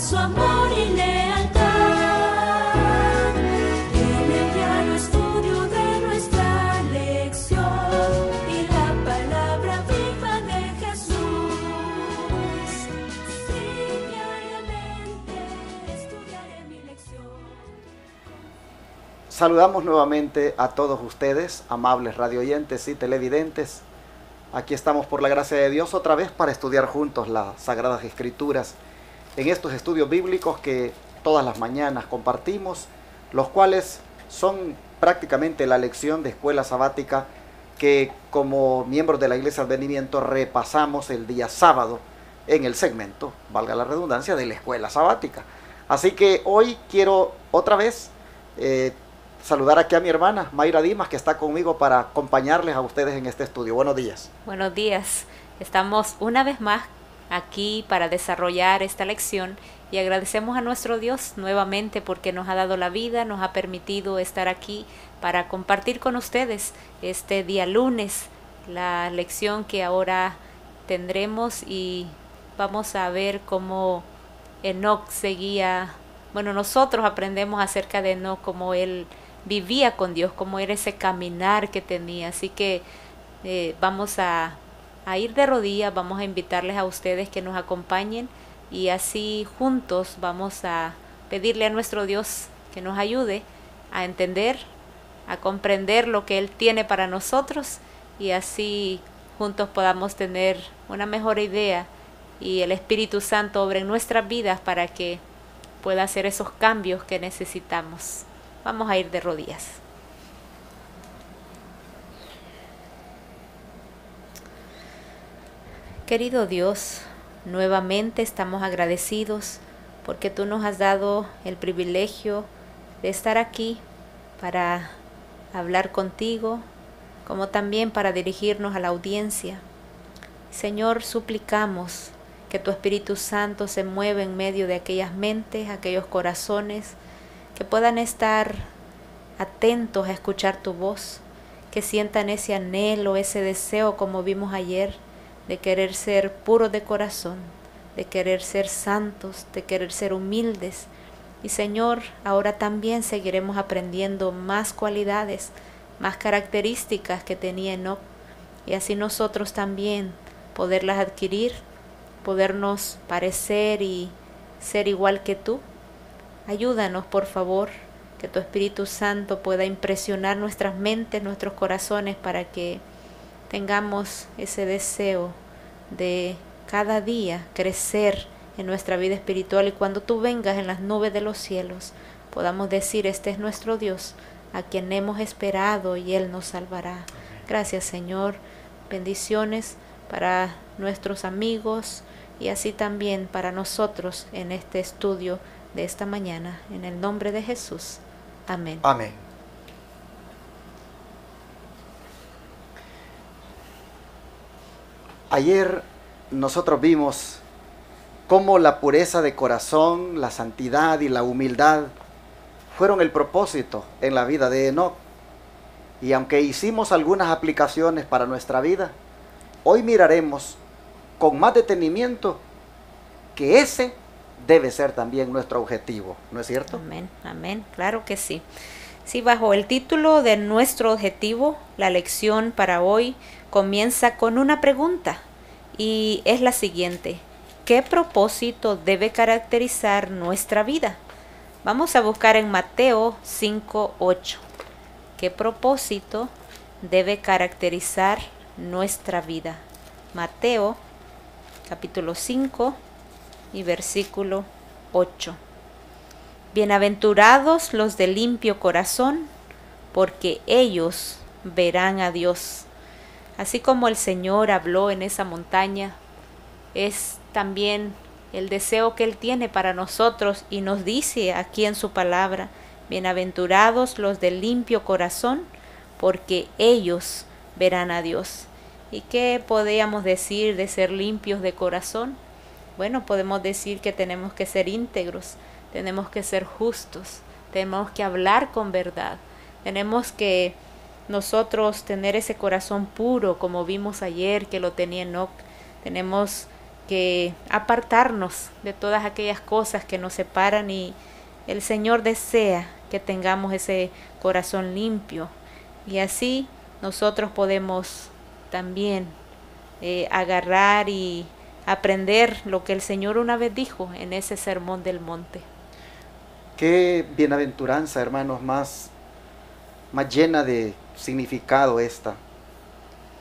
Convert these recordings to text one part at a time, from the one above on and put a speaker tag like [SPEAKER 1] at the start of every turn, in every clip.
[SPEAKER 1] su amor y lealtad. En el diario estudio de nuestra lección y la palabra viva de Jesús. Sí, diariamente estudiaré mi lección.
[SPEAKER 2] Saludamos nuevamente a todos ustedes, amables radioyentes y televidentes. Aquí estamos por la gracia de Dios otra vez para estudiar juntos las Sagradas Escrituras en estos estudios bíblicos que todas las mañanas compartimos, los cuales son prácticamente la lección de escuela sabática que como miembros de la Iglesia Advenimiento repasamos el día sábado en el segmento, valga la redundancia, de la escuela sabática. Así que hoy quiero otra vez saludar aquí a mi hermana Mayra Dimas, que está conmigo para acompañarles a ustedes en este estudio. Buenos días.
[SPEAKER 3] Buenos días. Estamos una vez más aquí para desarrollar esta lección y agradecemos a nuestro Dios nuevamente porque nos ha dado la vida, nos ha permitido estar aquí para compartir con ustedes este día lunes la lección que ahora tendremos, y vamos a ver cómo Enoc seguía. Bueno, nosotros aprendemos acerca de Enoc, cómo él vivía con Dios, cómo era ese caminar que tenía. Así que vamos a ir de rodillas, vamos a invitarles a ustedes que nos acompañen y así juntos vamos a pedirle a nuestro Dios que nos ayude a entender, a comprender lo que Él tiene para nosotros, y así juntos podamos tener una mejor idea y el Espíritu Santo obre en nuestras vidas para que pueda hacer esos cambios que necesitamos. Vamos a ir de rodillas. Querido Dios, nuevamente estamos agradecidos porque tú nos has dado el privilegio de estar aquí para hablar contigo, como también para dirigirnos a la audiencia. Señor, suplicamos que tu Espíritu Santo se mueva en medio de aquellas mentes, aquellos corazones, que puedan estar atentos a escuchar tu voz, que sientan ese anhelo, ese deseo, como vimos ayer, de querer ser puros de corazón, de querer ser santos, de querer ser humildes. Y Señor, ahora también seguiremos aprendiendo más cualidades, más características que tenía Enoc, y así nosotros también poderlas adquirir, podernos parecer y ser igual que tú. Ayúdanos, por favor, que tu Espíritu Santo pueda impresionar nuestras mentes, nuestros corazones, para que tengamos ese deseo de cada día crecer en nuestra vida espiritual, y cuando tú vengas en las nubes de los cielos podamos decir: este es nuestro Dios, a quien hemos esperado y Él nos salvará. Gracias, Señor. Bendiciones para nuestros amigos y así también para nosotros en este estudio de esta mañana, en el nombre de Jesús. Amén.
[SPEAKER 2] Amén. Ayer nosotros vimos cómo la pureza de corazón, la santidad y la humildad fueron el propósito en la vida de Enoc. Y aunque hicimos algunas aplicaciones para nuestra vida, hoy miraremos con más detenimiento que ese debe ser también nuestro objetivo, ¿no es cierto?
[SPEAKER 3] Amén, amén, claro que sí. Sí, bajo el título de nuestro objetivo, la lección para hoy comienza con una pregunta, y es la siguiente: ¿qué propósito debe caracterizar nuestra vida? Vamos a buscar en Mateo 5:8. ¿Qué propósito debe caracterizar nuestra vida? Mateo capítulo 5 y versículo 8. Bienaventurados los de limpio corazón, porque ellos verán a Dios. Así como el Señor habló en esa montaña, es también el deseo que Él tiene para nosotros, y nos dice aquí en su palabra: bienaventurados los de limpio corazón, porque ellos verán a Dios. ¿Y qué podríamos decir de ser limpios de corazón? Bueno, podemos decir que tenemos que ser íntegros, tenemos que ser justos, tenemos que hablar con verdad, tenemos que nosotros tener ese corazón puro como vimos ayer que lo tenía Enoc, tenemos que apartarnos de todas aquellas cosas que nos separan, y el Señor desea que tengamos ese corazón limpio, y así nosotros podemos también agarrar y aprender lo que el Señor una vez dijo en ese sermón del monte.
[SPEAKER 2] Qué bienaventuranza, hermanos, más llena de significado esta.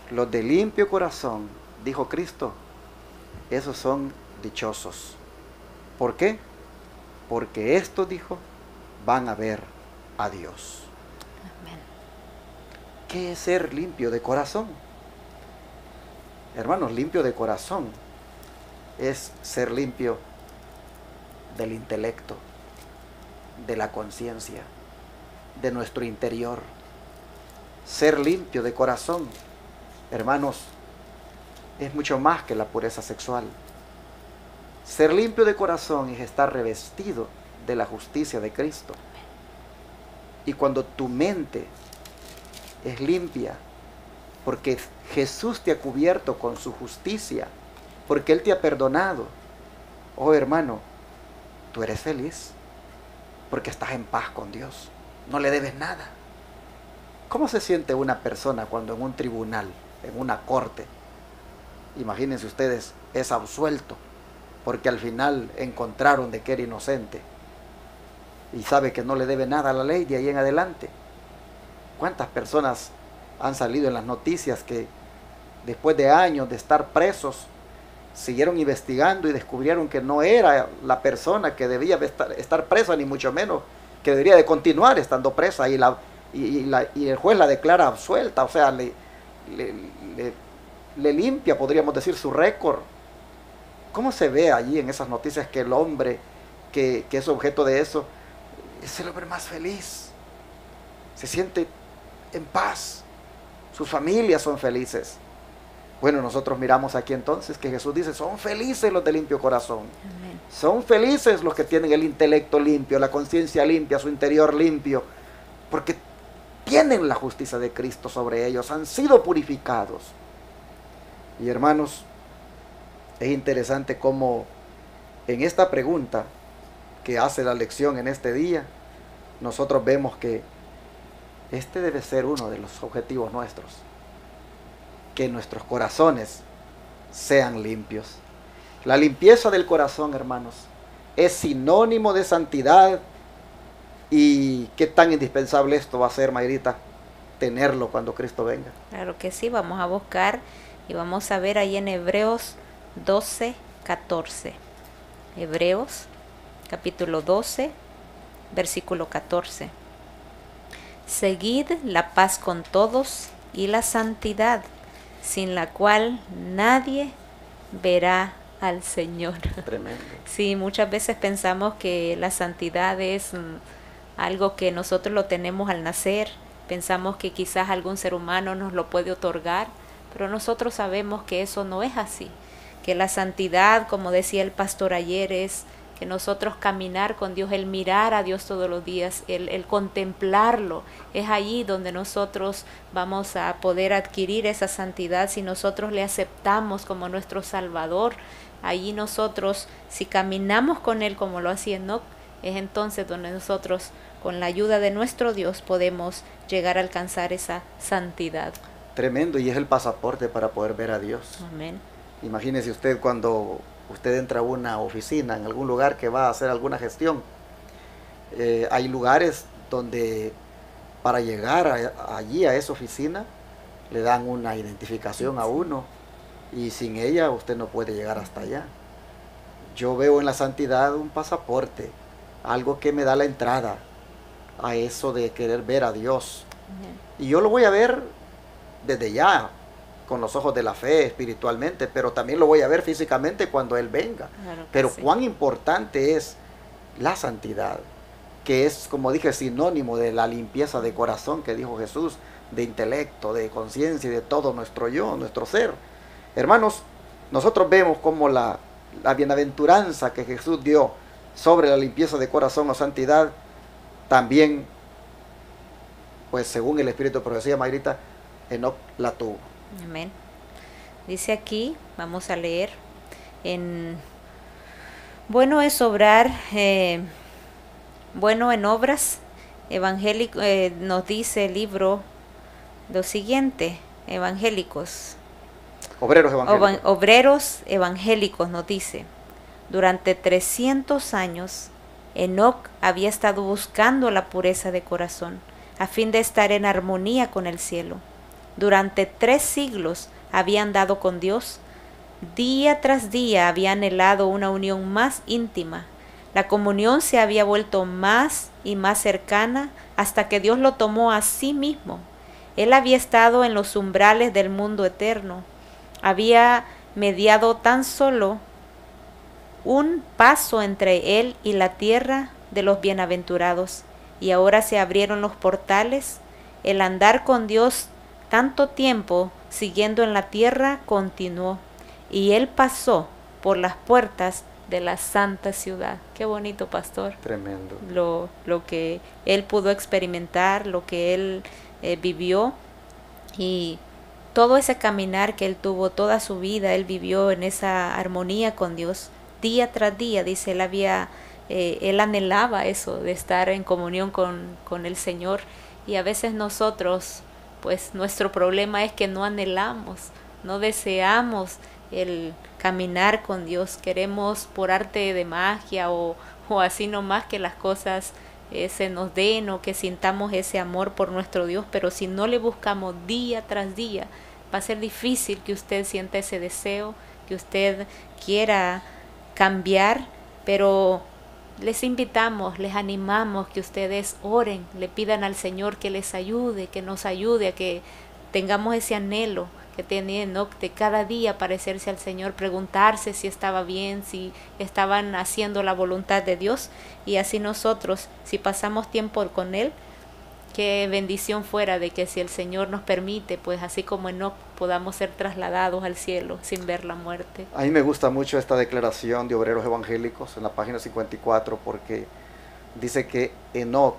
[SPEAKER 2] Los de limpio corazón, dijo Cristo, esos son dichosos. ¿Por qué? Porque estos, dijo, van a ver a Dios.
[SPEAKER 3] Amén.
[SPEAKER 2] ¿Qué es ser limpio de corazón? Hermanos, limpio de corazón es ser limpio del intelecto, de la conciencia, de nuestro interior. Ser limpio de corazón, hermanos, es mucho más que la pureza sexual. Ser limpio de corazón es estar revestido de la justicia de Cristo. Y cuando tu mente es limpia, porque Jesús te ha cubierto con su justicia, porque Él te ha perdonado, oh hermano, tú eres feliz, porque estás en paz con Dios, no le debes nada. ¿Cómo se siente una persona cuando en un tribunal, en una corte, imagínense ustedes, es absuelto, porque al final encontraron de que era inocente, y sabe que no le debe nada a la ley de ahí en adelante? ¿Cuántas personas han salido en las noticias que después de años de estar presos, siguieron investigando y descubrieron que no era la persona que debía estar presa, ni mucho menos que debería de continuar estando presa, y el juez la declara absuelta? O sea, le limpia, podríamos decir, su récord. ¿Cómo se ve allí en esas noticias que el hombre que es objeto de eso es el hombre más feliz? Se siente en paz, sus familias son felices. Bueno, nosotros miramos aquí entonces que Jesús dice, son felices los de limpio corazón.
[SPEAKER 3] Amén.
[SPEAKER 2] Son felices los que tienen el intelecto limpio, la conciencia limpia, su interior limpio, porque tienen la justicia de Cristo sobre ellos, han sido purificados. Y hermanos, es interesante cómo en esta pregunta que hace la lección en este día, nosotros vemos que este debe ser uno de los objetivos nuestros, que nuestros corazones sean limpios. La limpieza del corazón, hermanos, es sinónimo de santidad. ¿Y qué tan indispensable esto va a ser, Mayrita, tenerlo cuando Cristo venga?
[SPEAKER 3] Claro que sí, vamos a buscar y vamos a ver ahí en Hebreos 12, 14. Hebreos, capítulo 12, versículo 14. Seguid la paz con todos y la santidad, sin la cual nadie verá al Señor.
[SPEAKER 2] Tremendo.
[SPEAKER 3] Sí, muchas veces pensamos que la santidad es algo que nosotros lo tenemos al nacer. Pensamos que quizás algún ser humano nos lo puede otorgar, pero nosotros sabemos que eso no es así. Que la santidad, como decía el pastor ayer, es que nosotros caminar con Dios, el mirar a Dios todos los días, el contemplarlo, es allí donde nosotros vamos a poder adquirir esa santidad si nosotros le aceptamos como nuestro Salvador. Allí nosotros, si caminamos con Él como lo hacía Enoc, es entonces donde nosotros, con la ayuda de nuestro Dios, podemos llegar a alcanzar esa santidad.
[SPEAKER 2] Tremendo, y es el pasaporte para poder ver a Dios.
[SPEAKER 3] Amén.
[SPEAKER 2] Imagínese usted cuando usted entra a una oficina, en algún lugar que va a hacer alguna gestión. Hay lugares donde para llegar allí a esa oficina le dan una identificación a uno, y sin ella usted no puede llegar hasta allá. Yo veo en la santidad un pasaporte, algo que me da la entrada a eso de querer ver a Dios.
[SPEAKER 3] Amén.
[SPEAKER 2] Y yo lo voy a ver desde ya, con los ojos de la fe espiritualmente, pero también lo voy a ver físicamente cuando Él venga.
[SPEAKER 3] Claro que
[SPEAKER 2] Pero
[SPEAKER 3] sí.
[SPEAKER 2] cuán importante es la santidad, que es, como dije, sinónimo de la limpieza de corazón que dijo Jesús, de intelecto, de conciencia y de todo nuestro yo, nuestro ser. Hermanos, nosotros vemos como la bienaventuranza que Jesús dio sobre la limpieza de corazón o santidad, también, pues según el Espíritu de profecía, Mayrita, Enoc la tuvo.
[SPEAKER 3] Amén. Dice aquí, vamos a leer, en bueno es obrar, bueno en obras evangélicas. Nos dice el libro lo siguiente, evangélicos.
[SPEAKER 2] Obreros evangélicos.
[SPEAKER 3] Obreros evangélicos nos dice: durante 300 años, Enoc había estado buscando la pureza de corazón, a fin de estar en armonía con el cielo. Durante 3 siglos había andado con Dios. Día tras día había anhelado una unión más íntima. La comunión se había vuelto más y más cercana hasta que Dios lo tomó a sí mismo. Él había estado en los umbrales del mundo eterno. Había mediado tan solo un paso entre él y la tierra de los bienaventurados, y ahora se abrieron los portales. El andar con Dios tanto tiempo siguiendo en la tierra continuó, y él pasó por las puertas de la santa ciudad. Qué bonito, pastor.
[SPEAKER 2] Tremendo.
[SPEAKER 3] Lo que él pudo experimentar, lo que él vivió, y todo ese caminar que él tuvo, toda su vida, él vivió en esa armonía con Dios. Día tras día, dice, él anhelaba eso, de estar en comunión con el Señor. Y a veces nosotros, pues nuestro problema es que no anhelamos, no deseamos el caminar con Dios. Queremos por arte de magia o así nomás que las cosas se nos den, o que sintamos ese amor por nuestro Dios, pero si no le buscamos día tras día, va a ser difícil que usted sienta ese deseo, que usted quiera cambiar. Pero les invitamos, les animamos que ustedes oren, le pidan al Señor que les ayude, que nos ayude a que tengamos ese anhelo que tiene Enoc de cada día parecerse al Señor, preguntarse si estaba bien, si estaban haciendo la voluntad de Dios. Y así nosotros, si pasamos tiempo con Él, qué bendición fuera de que, si el Señor nos permite, pues así como Enoc, podamos ser trasladados al cielo sin ver la muerte.
[SPEAKER 2] A mí me gusta mucho esta declaración de Obreros Evangélicos en la página 54, porque dice que Enoc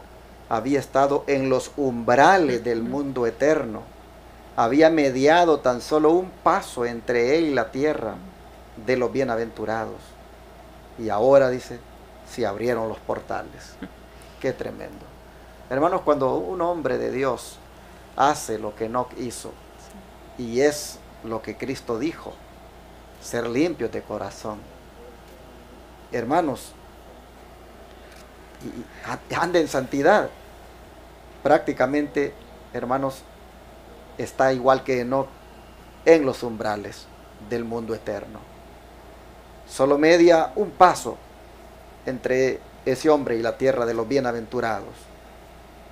[SPEAKER 2] había estado en los umbrales del mundo eterno. Había mediado tan solo un paso entre él y la tierra de los bienaventurados. Y ahora, dice, se abrieron los portales. Qué tremendo. Hermanos, cuando un hombre de Dios hace lo que Enoc hizo, y es lo que Cristo dijo, ser limpios de corazón, hermanos, y anda en santidad, prácticamente, hermanos, está igual que Enoc en los umbrales del mundo eterno. Solo media un paso entre ese hombre y la tierra de los bienaventurados,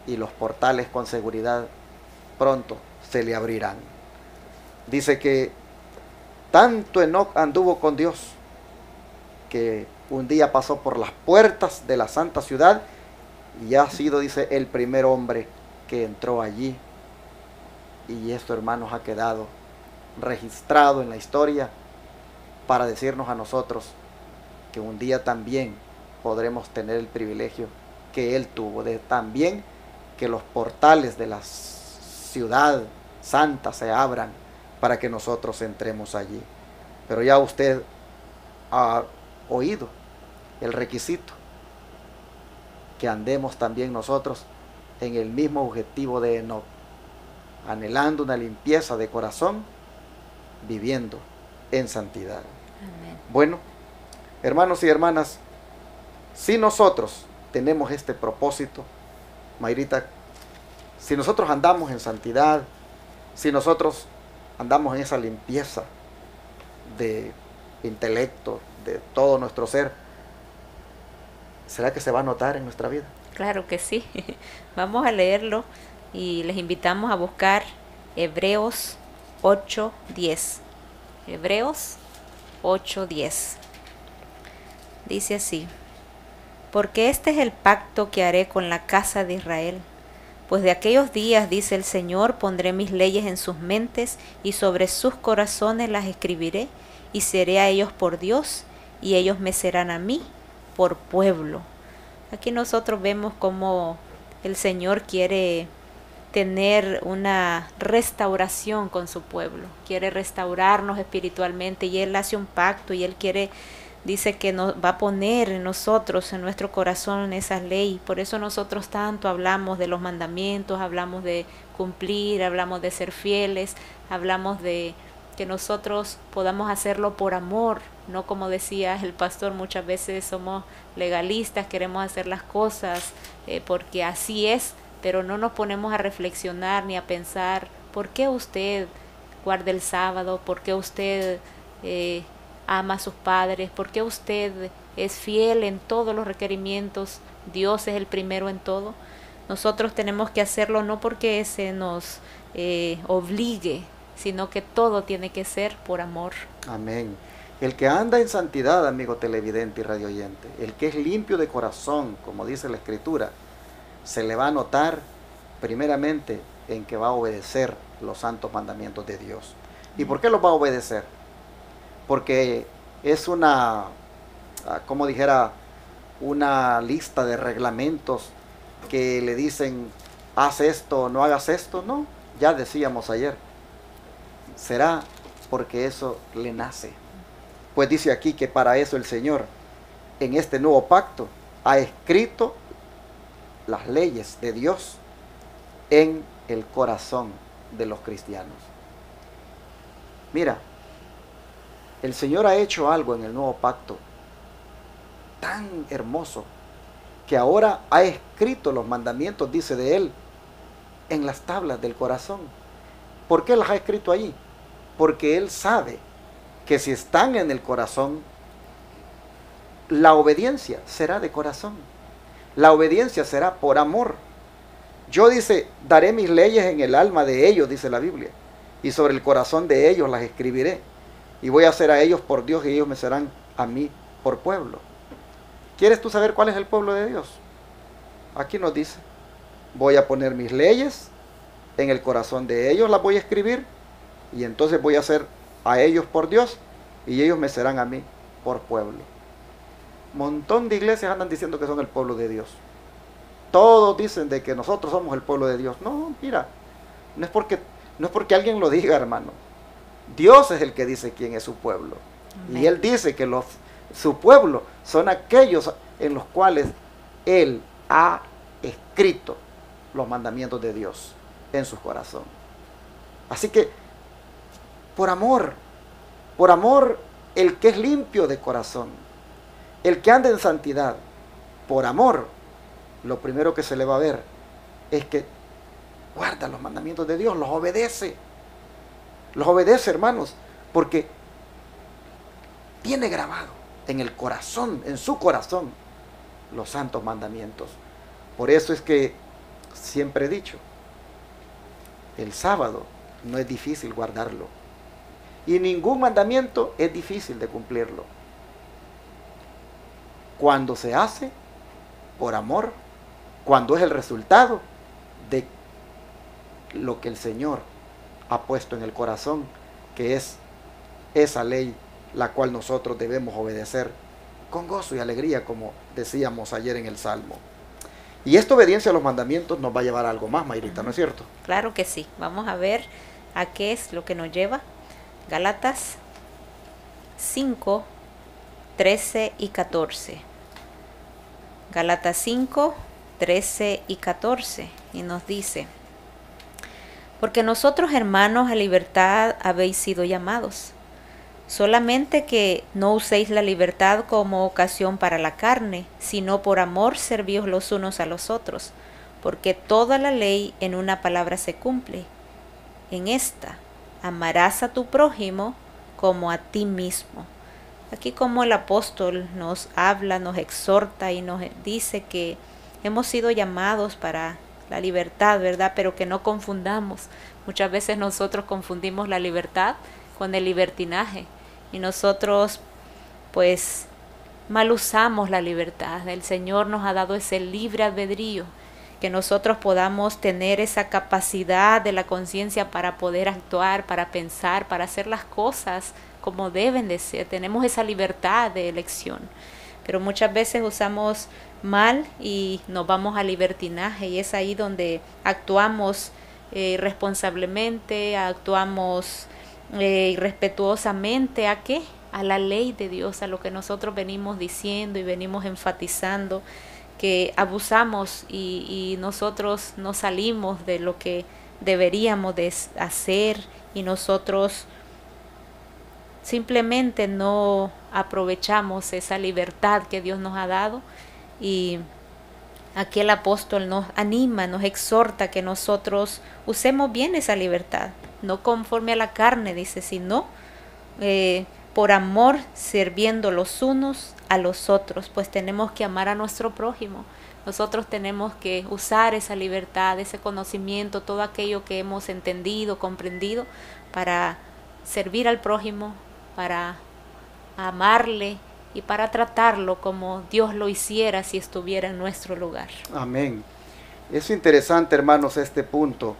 [SPEAKER 2] y los portales con seguridad pronto se le abrirán. Dice que tanto Enoc anduvo con Dios que un día pasó por las puertas de la santa ciudad y ha sido, dice, el primer hombre que entró allí. Y esto, hermanos, ha quedado registrado en la historia para decirnos a nosotros que un día también podremos tener el privilegio que él tuvo, de también que los portales de la ciudad santa se abran para que nosotros entremos allí. Pero ya usted ha oído el requisito, que andemos también nosotros en el mismo objetivo de Enoc, anhelando una limpieza de corazón, viviendo en santidad.
[SPEAKER 3] Amén.
[SPEAKER 2] Bueno, hermanos y hermanas, si nosotros tenemos este propósito, Mayrita, si nosotros andamos en santidad, si nosotros andamos en esa limpieza de intelecto, de todo nuestro ser, ¿será que se va a notar en nuestra vida?
[SPEAKER 3] Claro que sí. Vamos a leerlo y les invitamos a buscar Hebreos 8:10. Hebreos 8:10. Dice así: porque este es el pacto que haré con la casa de Israel. Pues de aquellos días, dice el Señor, pondré mis leyes en sus mentes y sobre sus corazones las escribiré, y seré a ellos por Dios, y ellos me serán a mí por pueblo. Aquí nosotros vemos cómo el Señor quiere tener una restauración con su pueblo, quiere restaurarnos espiritualmente y Él hace un pacto y Él quiere, dice que nos va a poner en nosotros, en nuestro corazón esa ley. Por eso nosotros tanto hablamos de los mandamientos, hablamos de cumplir, hablamos de ser fieles, hablamos de que nosotros podamos hacerlo por amor, no como decía el pastor, muchas veces somos legalistas, queremos hacer las cosas porque así es, pero no nos ponemos a reflexionar ni a pensar por qué usted guarda el sábado, por qué usted ama a sus padres, por qué usted es fiel en todos los requerimientos, Dios es el primero en todo. Nosotros tenemos que hacerlo no porque se nos obligue, sino que todo tiene que ser por amor.
[SPEAKER 2] Amén. El que anda en santidad, amigo televidente y radio oyente, el que es limpio de corazón, como dice la Escritura, se le va a notar primeramente en que va a obedecer los santos mandamientos de Dios. ¿Y por qué los va a obedecer? Porque es una, como dijera, una lista de reglamentos que le dicen, haz esto, no hagas esto. No, ya decíamos ayer, será porque eso le nace. Pues dice aquí que para eso el Señor, en este nuevo pacto, ha escrito las leyes de Dios en el corazón de los cristianos. Mira, el Señor ha hecho algo en el nuevo pacto tan hermoso, que ahora ha escrito los mandamientos, dice de Él, en las tablas del corazón. ¿Por qué las ha escrito allí? Porque Él sabe que si están en el corazón, la obediencia será de corazón. La obediencia será por amor. Yo, dice, daré mis leyes en el alma de ellos, dice la Biblia, y sobre el corazón de ellos las escribiré. Y voy a ser a ellos por Dios y ellos me serán a mí por pueblo. ¿Quieres tú saber cuál es el pueblo de Dios? Aquí nos dice, voy a poner mis leyes en el corazón de ellos, las voy a escribir, y entonces voy a ser a ellos por Dios y ellos me serán a mí por pueblo. Montón de iglesias andan diciendo que son el pueblo de Dios. Todos dicen de que nosotros somos el pueblo de Dios. No, mira, no es porque alguien lo diga, hermano. Dios es el que dice quién es su pueblo. Amén. Y Él dice que su pueblo son aquellos en los cuales Él ha escrito los mandamientos de Dios en su corazón. Así que, por amor, el que es limpio de corazón, el que anda en santidad, por amor, lo primero que se le va a ver es que guarda los mandamientos de Dios, los obedece, hermanos, porque tiene grabado en el corazón, en su corazón, los santos mandamientos. Por eso es que siempre he dicho, el sábado no es difícil guardarlo, y ningún mandamiento es difícil de cumplirlo, cuando se hace por amor, cuando es el resultado de lo que el Señor ha puesto en el corazón, que es esa ley la cual nosotros debemos obedecer con gozo y alegría, como decíamos ayer en el Salmo. Y esta obediencia a los mandamientos nos va a llevar a algo más, Mayrita, ¿no es cierto?
[SPEAKER 3] Claro que sí. Vamos a ver a qué es lo que nos lleva. Gálatas 5, 13 y 14. Gálatas 5, 13 y 14. Y nos dice, porque nosotros, hermanos, a libertad habéis sido llamados. Solamente que no uséis la libertad como ocasión para la carne, sino por amor servíos los unos a los otros, porque toda la ley en una palabra se cumple. En esta, amarás a tu prójimo como a ti mismo. Aquí como el apóstol nos habla, nos exhorta y nos dice que hemos sido llamados para la libertad, ¿verdad? Pero que no confundamos. Muchas veces nosotros confundimos la libertad con el libertinaje. Y nosotros, pues, mal usamos la libertad. El Señor nos ha dado ese libre albedrío, que nosotros podamos tener esa capacidad de la conciencia para poder actuar, para pensar, para hacer las cosas como deben de ser. Tenemos esa libertad de elección. pero muchas veces usamos mal y nos vamos al libertinaje, y es ahí donde actuamos irresponsablemente, actuamos irrespetuosamente. ¿A qué? A la ley de Dios, a lo que nosotros venimos diciendo y venimos enfatizando, que abusamos y nosotros no salimos de lo que deberíamos de hacer, y nosotros simplemente no aprovechamos esa libertad que Dios nos ha dado. Y aquí el apóstol nos anima, nos exhorta que nosotros usemos bien esa libertad, no conforme a la carne, dice, sino por amor, sirviendo los unos a los otros, pues tenemos que amar a nuestro prójimo. Nosotros tenemos que usar esa libertad, ese conocimiento, todo aquello que hemos entendido, comprendido, para servir al prójimo, para amarle y para tratarlo como Dios lo hiciera si estuviera en nuestro lugar.
[SPEAKER 2] Amén. Es interesante, hermanos, este punto,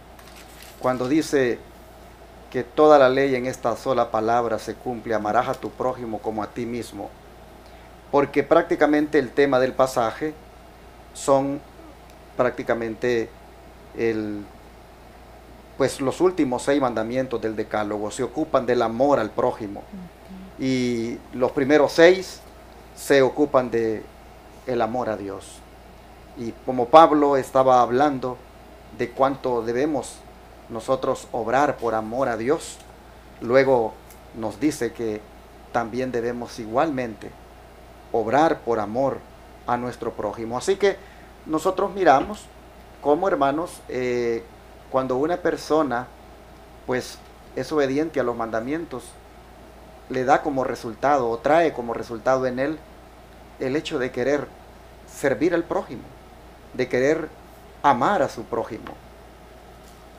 [SPEAKER 2] cuando dice que toda la ley en esta sola palabra se cumple: amarás a tu prójimo como a ti mismo. Porque prácticamente el tema del pasaje son prácticamente pues los últimos 6 mandamientos del Decálogo se ocupan del amor al prójimo. Y los primeros 6 se ocupan de el amor a Dios. Y como Pablo estaba hablando de cuánto debemos nosotros obrar por amor a Dios, luego nos dice que también debemos igualmente obrar por amor a nuestro prójimo. Así que nosotros miramos cómo, hermanos, cuando una persona pues es obediente a los mandamientos, le da como resultado o trae como resultado en él el hecho de querer servir al prójimo, de querer amar a su prójimo.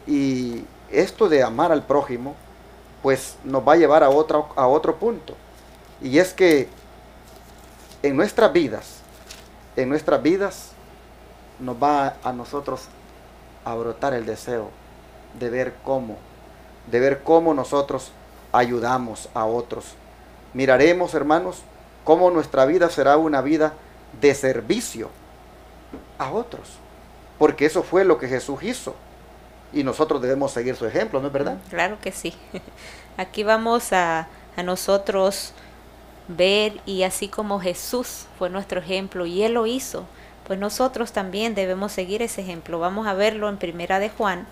[SPEAKER 2] Y esto de amar al prójimo pues nos va a llevar a otro punto, y es que en nuestras vidas nos va a nosotros a brotar el deseo de ver cómo nosotros ayudamos a otros. Miraremos, hermanos, cómo nuestra vida será una vida de servicio a otros, porque eso fue lo que Jesús hizo y nosotros debemos seguir su ejemplo, ¿no es verdad?
[SPEAKER 3] Claro que sí. Aquí vamos a nosotros ver, y así como Jesús fue nuestro ejemplo y Él lo hizo, pues nosotros también debemos seguir ese ejemplo. Vamos a verlo en Primera de Juan,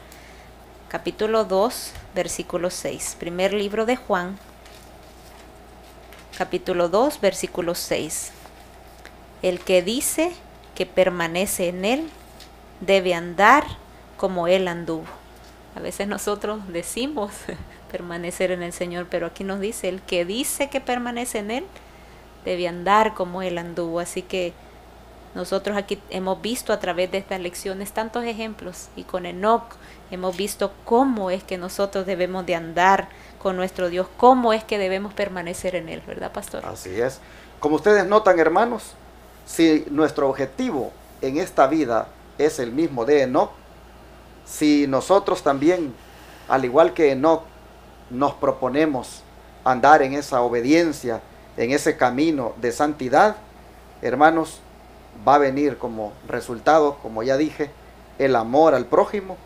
[SPEAKER 3] capítulo 2, versículo 6. Primer libro de Juan, capítulo 2, versículo 6. El que dice que permanece en Él debe andar como Él anduvo. A veces nosotros decimos permanecer en el Señor, pero aquí nos dice: el que dice que permanece en Él debe andar como Él anduvo. Así que nosotros aquí hemos visto a través de estas lecciones tantos ejemplos, y con Enoc hemos visto cómo es que nosotros debemos de andar con nuestro Dios, cómo es que debemos permanecer en Él, ¿verdad, pastor?
[SPEAKER 2] Así es. Como ustedes notan, hermanos, si nuestro objetivo en esta vida es el mismo de Enoc, si nosotros también, al igual que Enoc, nos proponemos andar en esa obediencia, en ese camino de santidad, hermanos, va a venir como resultado, como ya dije, el amor al prójimo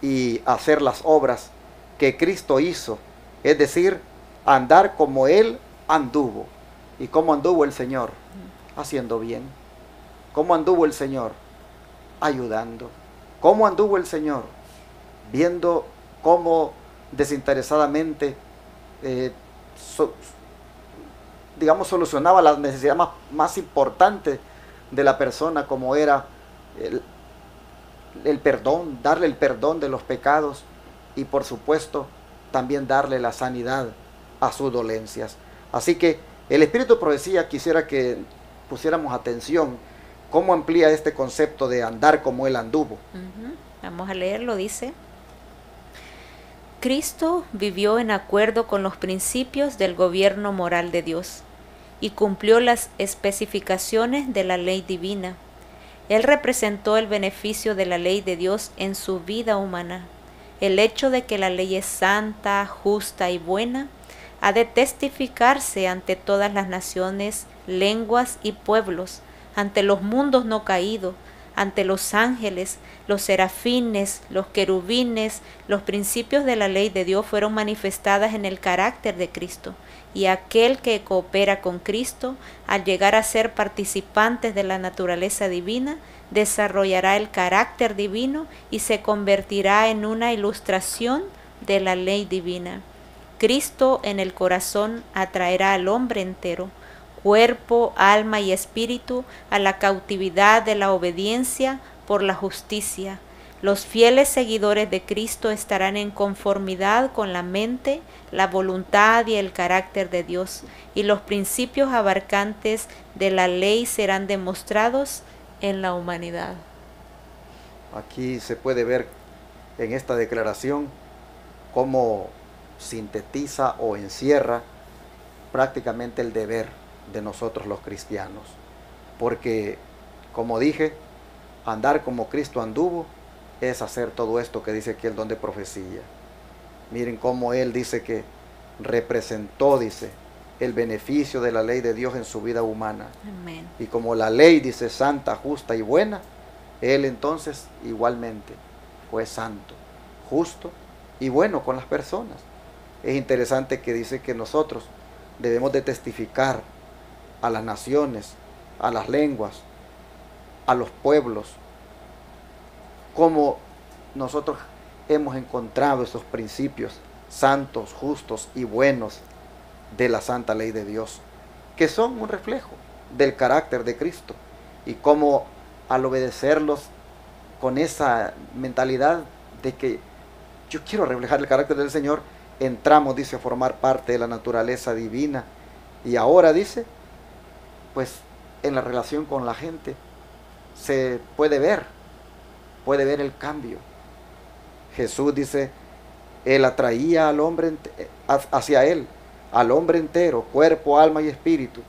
[SPEAKER 2] y hacer las obras que Cristo hizo, es decir, andar como Él anduvo. ¿Y cómo anduvo el Señor? Haciendo bien. ¿Cómo anduvo el Señor? Ayudando. ¿Cómo anduvo el Señor? Viendo cómo desinteresadamente solucionaba las necesidades más importantes de la persona, como era el perdón, darle el perdón de los pecados, y por supuesto también darle la sanidad a sus dolencias. Así que el Espíritu de Profecía quisiera que pusiéramos atención cómo amplía este concepto de andar como Él anduvo.
[SPEAKER 3] Vamos a leerlo. Dice: Cristo vivió en acuerdo con los principios del gobierno moral de Dios y cumplió las especificaciones de la ley divina. Él representó el beneficio de la ley de Dios en su vida humana. El hecho de que la ley es santa, justa y buena ha de testificarse ante todas las naciones lenguas y pueblos, ante los mundos no caídos, ante los ángeles, los serafines, los querubines, los principios de la ley de Dios fueron manifestadas en el carácter de Cristo. Y aquel que coopera con Cristo, al llegar a ser participantes de la naturaleza divina, desarrollará el carácter divino y se convertirá en una ilustración de la ley divina. Cristo en el corazón atraerá al hombre entero, cuerpo, alma y espíritu, a la cautividad de la obediencia por la justicia. Los fieles seguidores de Cristo estarán en conformidad con la mente, la voluntad y el carácter de Dios, y los principios abarcantes de la ley serán demostrados en la humanidad.
[SPEAKER 2] Aquí se puede ver en esta declaración cómo sintetiza o encierra prácticamente el deber de nosotros los cristianos, porque como dije, andar como Cristo anduvo es hacer todo esto que dice aquí el don de profecía. Miren cómo él dice que representó, dice, el beneficio de la ley de Dios en su vida humana.
[SPEAKER 3] Amén.
[SPEAKER 2] Y como la ley dice santa, justa y buena, él entonces igualmente fue santo, justo y bueno con las personas. Es interesante que dice que nosotros debemos de testificar a las naciones, a las lenguas, a los pueblos, cómo nosotros hemos encontrado esos principios santos, justos y buenos de la santa ley de Dios, que son un reflejo del carácter de Cristo, y cómo al obedecerlos con esa mentalidad de que yo quiero reflejar el carácter del Señor, entramos, dice, a formar parte de la naturaleza divina. Y ahora, dice, pues en la relación con la gente se puede ver el cambio. Jesús, dice, él atraía al hombre hacia él, al hombre entero, cuerpo, alma y espíritu.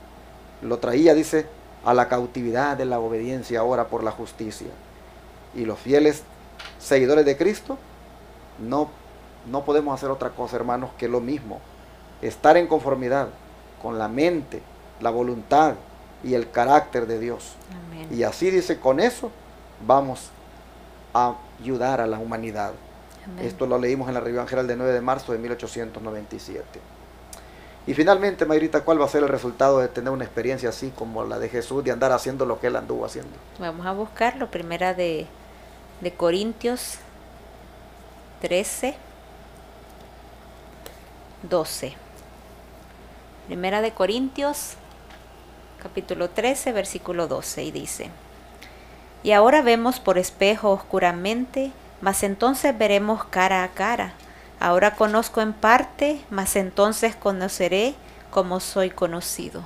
[SPEAKER 2] Lo traía, dice, a la cautividad de la obediencia ahora por la justicia. Y los fieles seguidores de Cristo no podemos hacer otra cosa, hermanos, que lo mismo. Estar en conformidad con la mente, la voluntad y el carácter de Dios.
[SPEAKER 3] Amén.
[SPEAKER 2] Y así, dice, con eso vamos a ayudar a la humanidad.
[SPEAKER 3] Amén.
[SPEAKER 2] Esto lo leímos en la Revista General de 9 de marzo de 1897. Y finalmente, Mayrita, ¿cuál va a ser el resultado de tener una experiencia así como la de Jesús, de andar haciendo lo que él anduvo haciendo?
[SPEAKER 3] Vamos a buscarlo, primera de Corintios 13, 12. Primera de Corintios, capítulo 13, versículo 12, y dice: Y ahora vemos por espejo oscuramente, mas entonces veremos cara a cara. Ahora conozco en parte, mas entonces conoceré como soy conocido.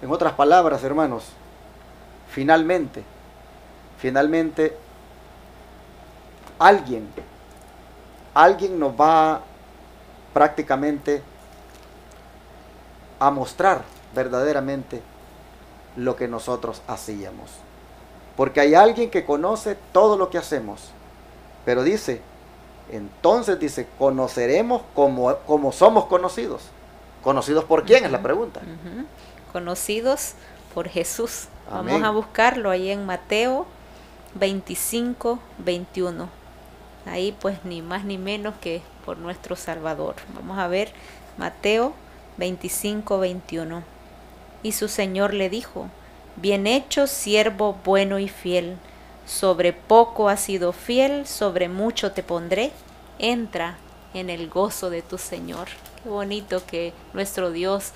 [SPEAKER 2] En otras palabras, hermanos, finalmente, alguien nos va prácticamente a mostrar verdaderamente lo que nosotros hacíamos. Porque hay alguien que conoce todo lo que hacemos. Pero dice, entonces dice, conoceremos como somos conocidos. ¿Conocidos por quién? Es la pregunta.
[SPEAKER 3] Conocidos por Jesús.
[SPEAKER 2] Amén.
[SPEAKER 3] Vamos a buscarlo ahí en Mateo 25, 21. Ahí pues ni más ni menos que por nuestro Salvador. Vamos a ver Mateo 25, 21. Y su Señor le dijo: Bien hecho, siervo bueno y fiel. Sobre poco has sido fiel, sobre mucho te pondré. Entra en el gozo de tu Señor. Qué bonito que nuestro Dios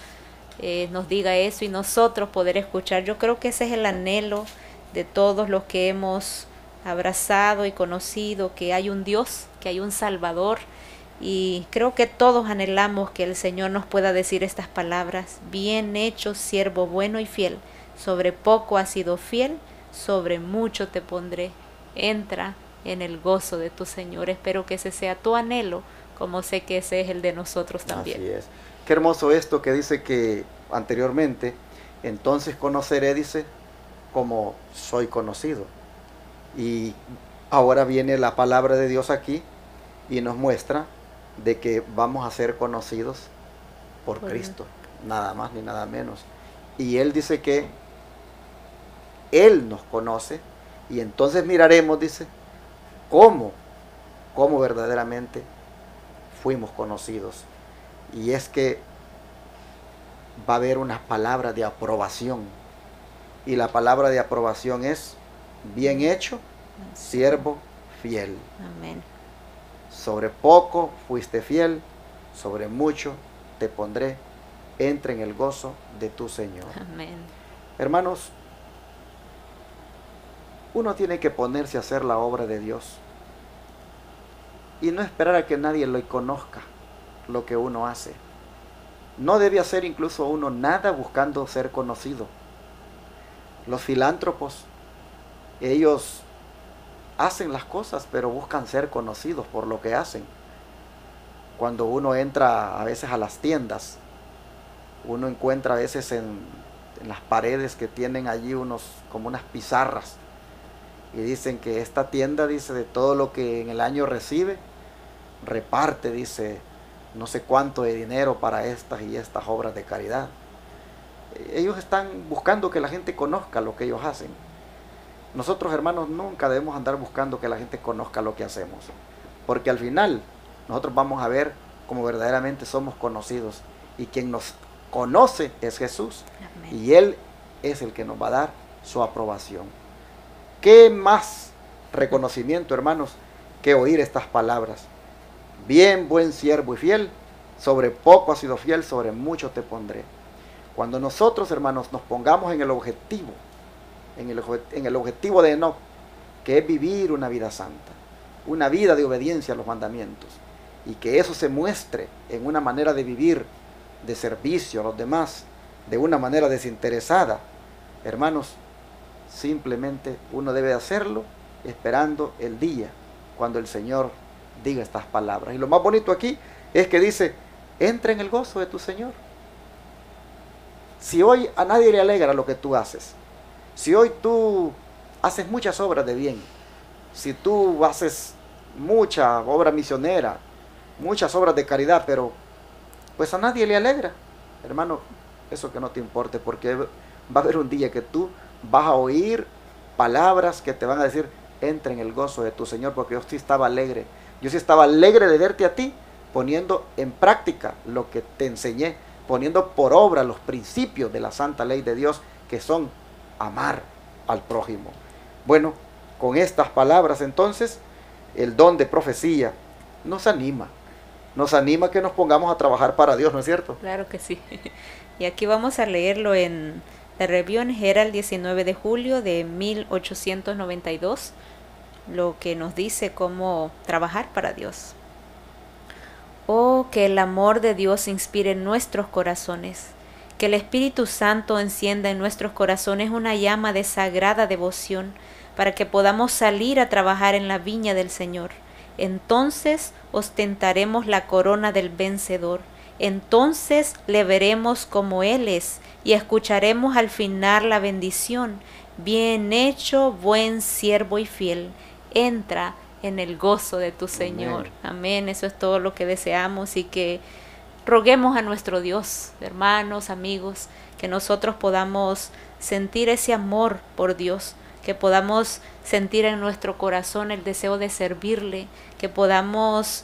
[SPEAKER 3] nos diga eso y nosotros poder escuchar. Yo creo que ese es el anhelo de todos los que hemos abrazado y conocido que hay un Dios, que hay un Salvador. Y creo que todos anhelamos que el Señor nos pueda decir estas palabras: Bien hecho, siervo bueno y fiel. Sobre poco has sido fiel, sobre mucho te pondré. Entra en el gozo de tu Señor. Espero que ese sea tu anhelo, como sé que ese es el de nosotros también.
[SPEAKER 2] Así es. Qué hermoso esto que dice que anteriormente, entonces conoceré, dice, como soy conocido. Y ahora viene la palabra de Dios aquí y nos muestra de que vamos a ser conocidos por Cristo, nada más ni nada menos. Y Él dice que Él nos conoce, y entonces miraremos, dice, cómo verdaderamente fuimos conocidos. Y es que va a haber unas palabras de aprobación, y la palabra de aprobación es: bien hecho, siervo fiel.
[SPEAKER 3] Amén.
[SPEAKER 2] Sobre poco fuiste fiel, sobre mucho te pondré. Entra en el gozo de tu Señor.
[SPEAKER 3] Amén.
[SPEAKER 2] Hermanos, uno tiene que ponerse a hacer la obra de Dios y no esperar a que nadie lo conozca lo que uno hace. No debe hacer incluso uno nada buscando ser conocido. Los filántropos, ellos hacen las cosas, pero buscan ser conocidos por lo que hacen. Cuando uno entra a veces a las tiendas, uno encuentra a veces en las paredes que tienen allí como unas pizarras, y dicen que esta tienda, dice, de todo lo que en el año recibe, reparte, dice, no sé cuánto de dinero para estas y estas obras de caridad. Ellos están buscando que la gente conozca lo que ellos hacen. Nosotros, hermanos, nunca debemos andar buscando que la gente conozca lo que hacemos, porque al final nosotros vamos a ver cómo verdaderamente somos conocidos, y quien nos conoce es Jesús. Amén. Y Él es el que nos va a dar su aprobación. ¿Qué más reconocimiento, hermanos, que oír estas palabras? Bien, buen siervo y fiel, sobre poco has sido fiel, sobre mucho te pondré. Cuando nosotros, hermanos, nos pongamos en el objetivo, en el objetivo de Enoc, que es vivir una vida santa, una vida de obediencia a los mandamientos, y que eso se muestre en una manera de vivir, de servicio a los demás, de una manera desinteresada, hermanos, simplemente uno debe hacerlo esperando el día cuando el Señor diga estas palabras. Y lo más bonito aquí es que dice: entra en el gozo de tu Señor. Si hoy a nadie le alegra lo que tú haces, si hoy tú haces muchas obras de bien, si tú haces mucha obra misionera, muchas obras de caridad, pero pues a nadie le alegra, hermano, eso que no te importe, porque va a haber un día que tú vas a oír palabras que te van a decir: entra en el gozo de tu Señor, porque yo sí estaba alegre. Yo sí estaba alegre de verte a ti, poniendo en práctica lo que te enseñé, poniendo por obra los principios de la santa ley de Dios, que son amar al prójimo. Bueno, con estas palabras entonces, el don de profecía nos anima que nos pongamos a trabajar para Dios, ¿no es cierto?
[SPEAKER 3] Claro que sí. Y aquí vamos a leerlo en la Review en Herald, 19 de julio de 1892, lo que nos dice cómo trabajar para Dios. Oh, que el amor de Dios inspire en nuestros corazones, que el Espíritu Santo encienda en nuestros corazones una llama de sagrada devoción, para que podamos salir a trabajar en la viña del Señor. Entonces ostentaremos la corona del vencedor. Entonces le veremos como Él es y escucharemos al final la bendición: bien hecho, buen siervo y fiel, entra en el gozo de tu Señor. Amén. Eso es todo lo que deseamos, y que roguemos a nuestro Dios, hermanos, amigos, que nosotros podamos sentir ese amor por Dios, que podamos sentir en nuestro corazón el deseo de servirle, que podamos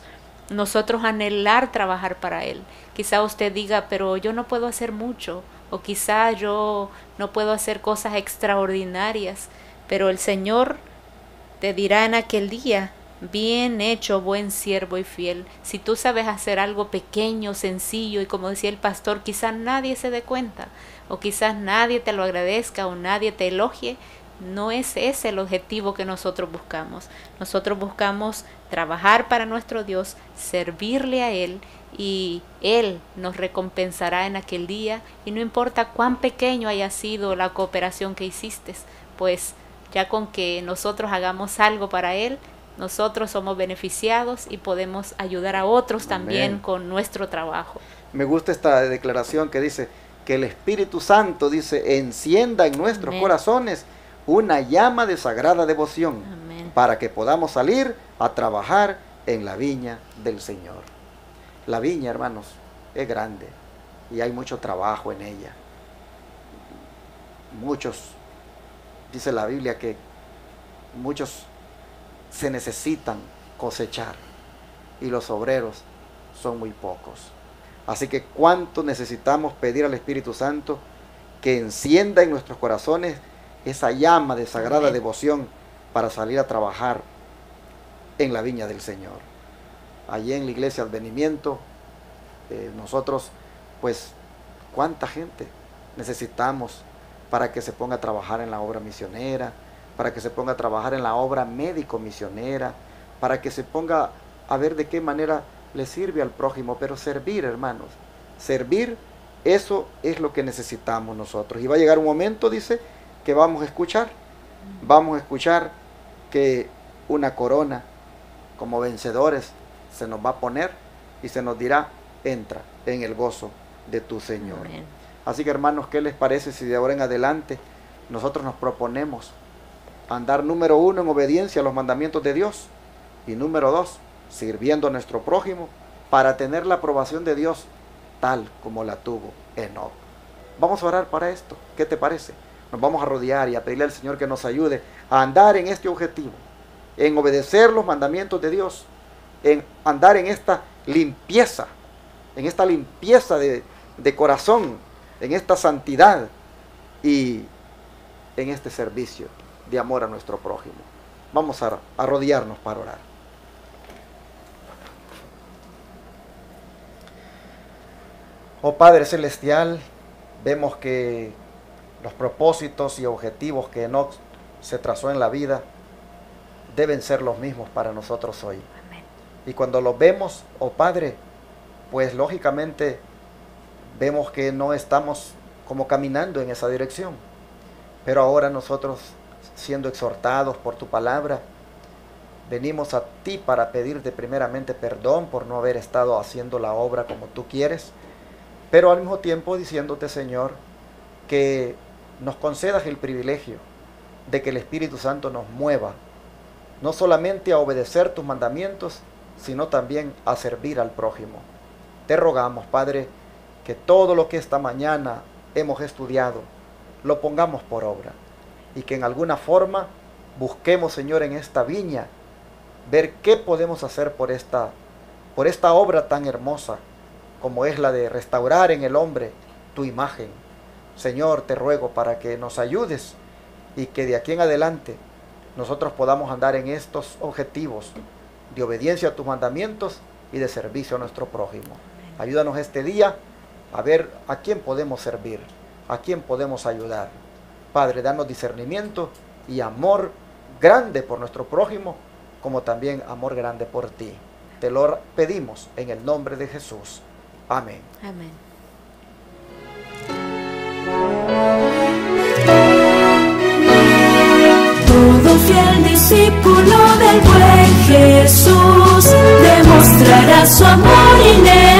[SPEAKER 3] nosotros anhelar trabajar para Él. Quizá usted diga: pero yo no puedo hacer mucho, o quizá yo no puedo hacer cosas extraordinarias, pero el Señor te dirá en aquel día: bien hecho, buen siervo y fiel. Si tú sabes hacer algo pequeño, sencillo, y como decía el pastor, quizás nadie se dé cuenta, o quizás nadie te lo agradezca, o nadie te elogie, no es ese el objetivo que nosotros buscamos. Nosotros buscamos trabajar para nuestro Dios, servirle a Él, y Él nos recompensará en aquel día, y no importa cuán pequeño haya sido la cooperación que hiciste, pues ya con que nosotros hagamos algo para Él, nosotros somos beneficiados y podemos ayudar a otros también con nuestro trabajo.
[SPEAKER 2] Me gusta esta declaración que dice que el Espíritu Santo, dice, encienda en nuestros corazones una llama de sagrada devoción. Amén. Para que podamos salir a trabajar en la viña del Señor. La viña, hermanos, es grande y hay mucho trabajo en ella. muchos, dice la Biblia que muchos se necesitan cosechar y los obreros son muy pocos. Así que cuánto necesitamos pedir al Espíritu Santo que encienda en nuestros corazones esa llama de sagrada devoción para salir a trabajar en la viña del Señor. Allí en la iglesia Advenimiento, nosotros, pues, cuánta gente necesitamos para que se ponga a trabajar en la obra misionera, para que se ponga a trabajar en la obra médico-misionera, para que se ponga a ver de qué manera le sirve al prójimo. Pero servir, hermanos, servir, eso es lo que necesitamos nosotros. Y va a llegar un momento, dice, que vamos a escuchar que una corona como vencedores se nos va a poner y se nos dirá: entra en el gozo de tu Señor. Amén. Así que, hermanos, ¿qué les parece si de ahora en adelante nosotros nos proponemos andar, número 1, en obediencia a los mandamientos de Dios, y número 2, sirviendo a nuestro prójimo para tener la aprobación de Dios tal como la tuvo Enoc? Vamos a orar para esto. ¿Qué te parece? Nos vamos a rodear y a pedirle al Señor que nos ayude a andar en este objetivo, en obedecer los mandamientos de Dios, en andar en esta limpieza, de corazón, en esta santidad y en este servicio de amor a nuestro prójimo. Vamos a rodearnos para orar. Oh Padre Celestial, vemos que los propósitos y objetivos que Enoc se trazó en la vida deben ser los mismos para nosotros hoy. Amén. Y cuando los vemos, oh Padre, pues lógicamente vemos que no estamos como caminando en esa dirección. Pero ahora nosotros, siendo exhortados por tu palabra, venimos a ti para pedirte primeramente perdón por no haber estado haciendo la obra como tú quieres, pero al mismo tiempo diciéndote, Señor, que nos concedas el privilegio de que el Espíritu Santo nos mueva, no solamente a obedecer tus mandamientos, sino también a servir al prójimo. Te rogamos, Padre, que todo lo que esta mañana hemos estudiado, lo pongamos por obra, y que en alguna forma busquemos, Señor, en esta viña, ver qué podemos hacer por esta obra tan hermosa, como es la de restaurar en el hombre tu imagen. Señor, te ruego para que nos ayudes y que de aquí en adelante nosotros podamos andar en estos objetivos de obediencia a tus mandamientos y de servicio a nuestro prójimo. Ayúdanos este día a ver a quién podemos servir, a quién podemos ayudar. Padre, danos discernimiento y amor grande por nuestro prójimo, como también amor grande por ti. Te lo pedimos en el nombre de Jesús. Amén.
[SPEAKER 3] Amén.
[SPEAKER 1] Todo fiel discípulo del buen Jesús demostrará su amor inefable